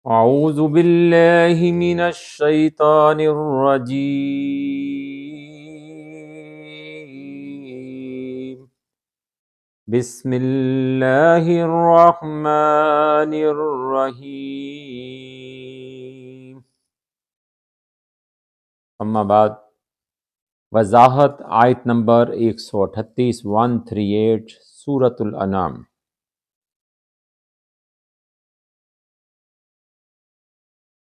اعوذ باللہ من الشیطان الرجیم، بسم اللہ الرحمن الرحیم۔ اما بعد، وضاحت آیت نمبر 138 138 سورۃ الانعام۔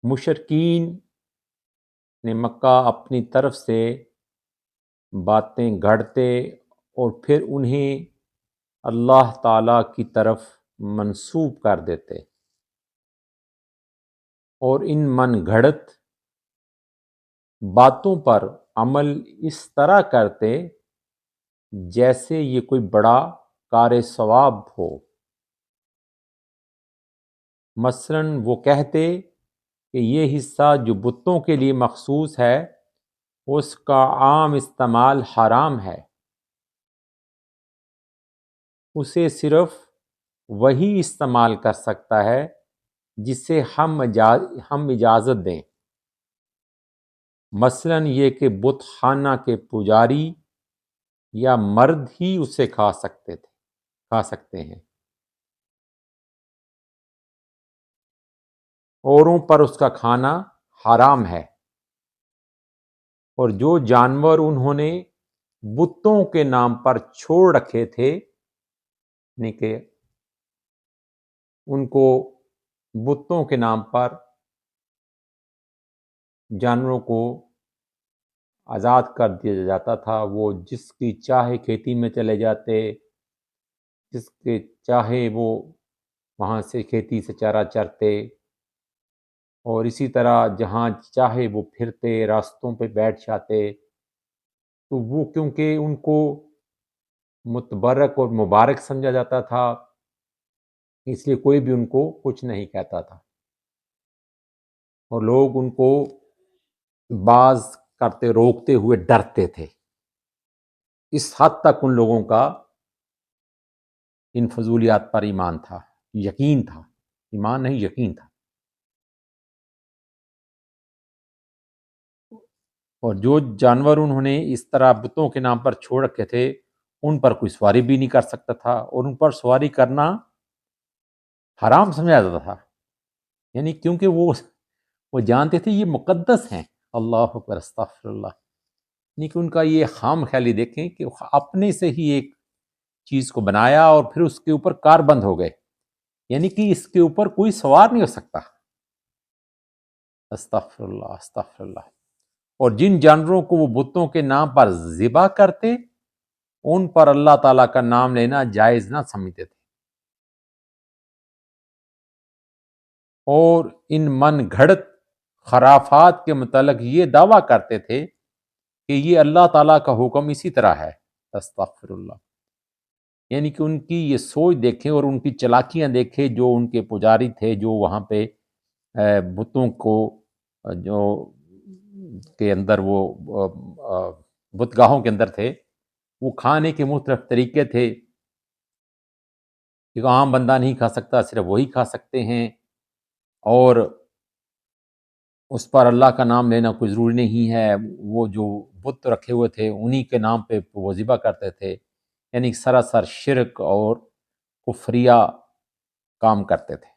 مشرکین نے مکہ اپنی طرف سے باتیں گھڑتے اور پھر انہیں اللہ تعالیٰ کی طرف منسوب کر دیتے، اور ان من گھڑت باتوں پر عمل اس طرح کرتے جیسے یہ کوئی بڑا کار ثواب ہو۔ مثلاً وہ کہتے کہ یہ حصہ جو بتوں کے لیے مخصوص ہے اس کا عام استعمال حرام ہے، اسے صرف وہی استعمال کر سکتا ہے جسے ہم اجازت دیں۔ مثلاً یہ کہ بت خانہ کے پجاری یا مرد ہی اسے کھا سکتے ہیں، اوروں پر اس کا کھانا حرام ہے۔ اور جو جانور انہوں نے بتوں کے نام پر چھوڑ رکھے تھے، یعنی کہ ان کو بتوں کے نام پر جانوروں کو آزاد کر دیا جاتا تھا، وہ جس کی چاہے کھیتی میں چلے جاتے، جس کے چاہے وہ وہاں سے کھیتی سے چارہ چرتے، اور اسی طرح جہاں چاہے وہ پھرتے، راستوں پہ بیٹھ جاتے۔ تو وہ کیونکہ ان کو متبرک اور مبارک سمجھا جاتا تھا، اس لیے کوئی بھی ان کو کچھ نہیں کہتا تھا، اور لوگ ان کو باز کرتے روکتے ہوئے ڈرتے تھے۔ اس حد تک ان لوگوں کا ان فضولیات پر ایمان تھا، یقین تھا، ایمان نہیں یقین تھا۔ اور جو جانور انہوں نے اس طرح بتوں کے نام پر چھوڑ رکھے تھے ان پر کوئی سواری بھی نہیں کر سکتا تھا، اور ان پر سواری کرنا حرام سمجھا جاتا تھا، یعنی کیونکہ وہ جانتے تھے یہ مقدس ہیں۔ اللہ اکبر، استغفر اللہ۔ یعنی کہ ان کا یہ خام خیالی دیکھیں کہ اپنے سے ہی ایک چیز کو بنایا اور پھر اس کے اوپر کار بند ہو گئے، یعنی کہ اس کے اوپر کوئی سوار نہیں ہو سکتا۔ استغفر اللہ، استغفر اللہ۔ اور جن جانوروں کو وہ بتوں کے نام پر ذبح کرتے ان پر اللہ تعالیٰ کا نام لینا جائز نہ سمجھتے تھے، اور ان من گھڑت خرافات کے متعلق یہ دعویٰ کرتے تھے کہ یہ اللہ تعالیٰ کا حکم اسی طرح ہے۔ استغفر اللہ۔ یعنی کہ ان کی یہ سوچ دیکھیں اور ان کی چلاکیاں دیکھیں، جو ان کے پجاری تھے، جو وہاں پہ بتوں کو جو کے اندر وہ بت گاہوں کے اندر تھے، وہ کھانے کے مختلف طریقے تھے کہ عام بندہ نہیں کھا سکتا، صرف وہی کھا سکتے ہیں، اور اس پر اللہ کا نام لینا کوئی ضروری نہیں ہے۔ وہ جو بت رکھے ہوئے تھے انہی کے نام پہ وہ ذبح کرتے تھے، یعنی سراسر شرک اور کفریہ کام کرتے تھے۔